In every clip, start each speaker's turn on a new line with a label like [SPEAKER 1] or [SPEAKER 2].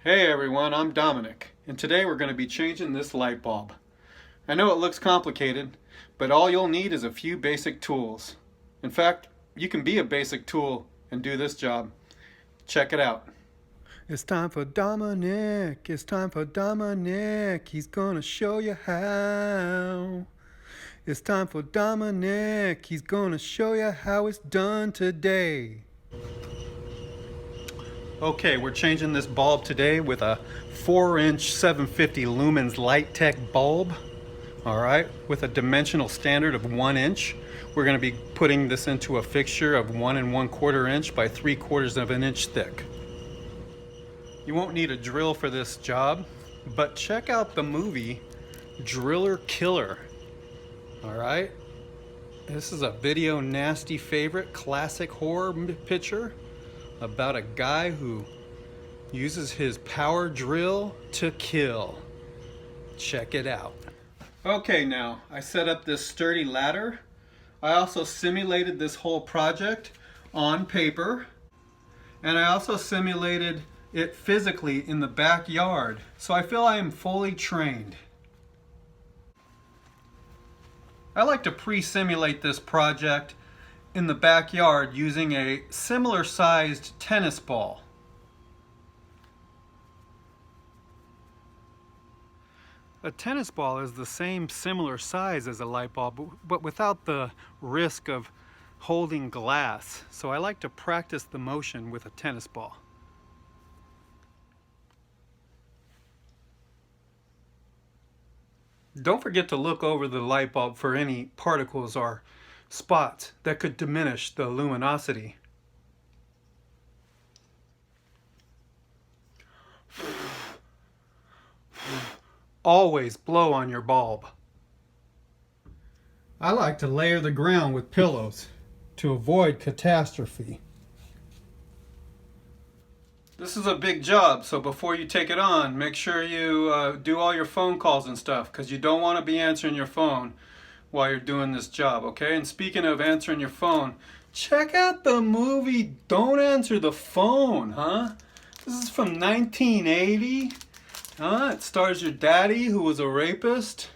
[SPEAKER 1] Hey everyone, I'm Domenick, and today we're going to be changing this light bulb. I know it looks complicated, but all you'll need is a few basic tools. In fact, you can be a basic tool and do this job. Check it out. It's time for Domenick, it's time for Domenick, he's gonna show you how. It's time for Domenick, he's gonna show you how it's done today. Okay, we're changing this bulb today with a 4-inch 750 lumens light tech bulb. Alright, with a dimensional standard of 1 inch. We're going to be putting this into a fixture of 1 1/4 inch by 3/4 of an inch thick. You won't need a drill for this job, but check out the movie Driller Killer. Alright, this is a video nasty favorite classic horror picture about a guy who uses his power drill to kill. Check it out. Okay, now I set up this sturdy ladder. I also simulated this whole project on paper, and I also simulated it physically in the backyard, so I feel I am fully trained. I like to pre-simulate this project in the backyard using a similar sized tennis ball. A tennis ball is the same similar size as a light bulb, but without the risk of holding glass. So I like to practice the motion with a tennis ball. Don't forget to look over the light bulb for any particles or spots that could diminish the luminosity. Always blow on your bulb. I like to layer the ground with pillows to avoid catastrophe. This is a big job, so before you take it on, make sure you do all your phone calls and stuff, because you don't want to be answering your phone while you're doing this job, okay? And speaking of answering your phone, check out the movie Don't Answer the Phone, huh? This is from 1980. Huh? It stars your daddy who was a rapist.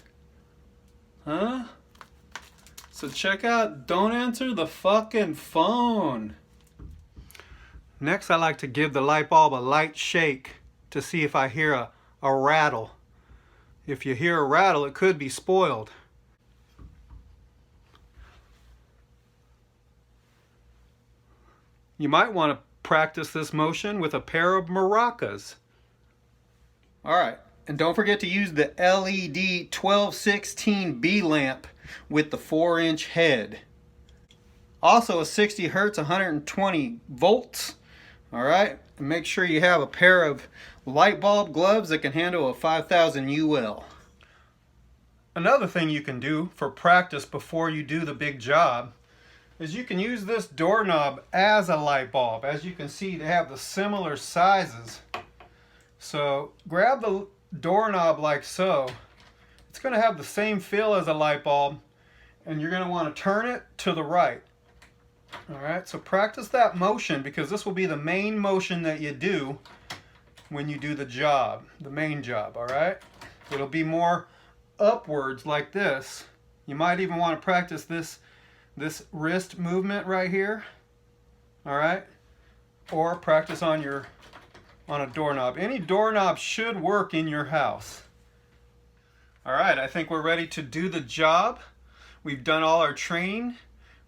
[SPEAKER 1] Huh? So check out Don't Answer the Fucking Phone. Next, I like to give the light bulb a light shake to see if I hear a rattle. If you hear a rattle, it could be spoiled. You might want to practice this motion with a pair of maracas. Alright, and don't forget to use the LED 1216B lamp with the 4-inch head. Also a 60 Hertz, 120 volts. Alright, and make sure you have a pair of light bulb gloves that can handle a 5000 UL. Another thing you can do for practice before you do the big job is you can use this doorknob as a light bulb. As you can see, they have the similar sizes. So grab the doorknob like so. It's going to have the same feel as a light bulb, and you're going to want to turn it to the right. Alright, so practice that motion, because this will be the main motion that you do when you do the job, the main job, alright? It'll be more upwards like this. You might even want to practice this wrist movement right here, alright? Or practice on a doorknob. Any doorknob should work in your house. Alright, I think we're ready to do the job. We've done all our training.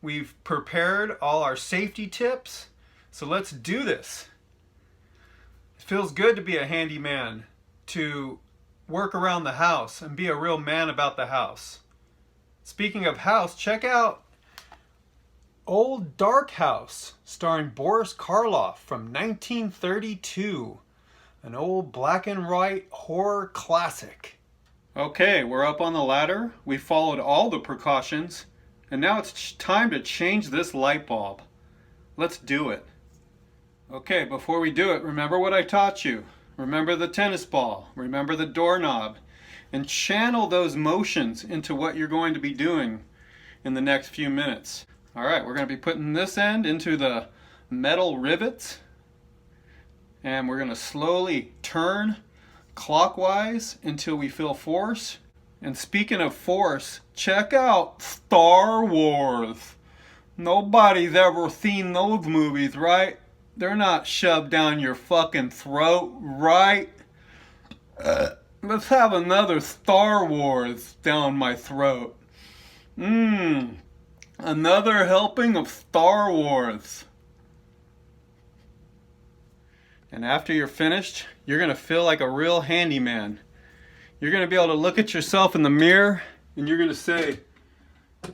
[SPEAKER 1] We've prepared all our safety tips. So let's do this. It feels good to be a handyman, to work around the house and be a real man about the house. Speaking of house, check out Old Dark House, starring Boris Karloff from 1932. An old black and white horror classic. Okay, we're up on the ladder. We followed all the precautions. And now it's time to change this light bulb. Let's do it. Okay, before we do it, remember what I taught you. Remember the tennis ball. Remember the doorknob. And channel those motions into what you're going to be doing in the next few minutes. Alright, we're going to be putting this end into the metal rivets. And we're going to slowly turn clockwise until we feel force. And speaking of force, check out Star Wars. Nobody's ever seen those movies, right? They're not shoved down your fucking throat, right? Let's have another Star Wars down my throat. Another helping of Star Wars. And after you're finished, you're going to feel like a real handyman. You're going to be able to look at yourself in the mirror and you're going to say,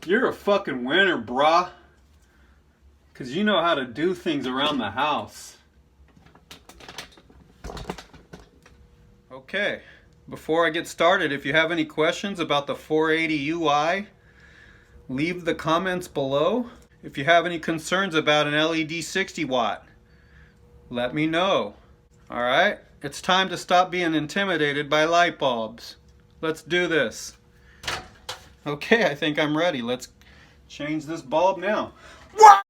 [SPEAKER 1] "You're a fucking winner, brah. Because you know how to do things around the house." Okay, before I get started, if you have any questions about the 480 UI, leave the comments below. If you have any concerns about an LED 60 watt, let me know. Alright, it's time to stop being intimidated by light bulbs. Let's do this. Okay, I think I'm ready. Let's change this bulb now. What?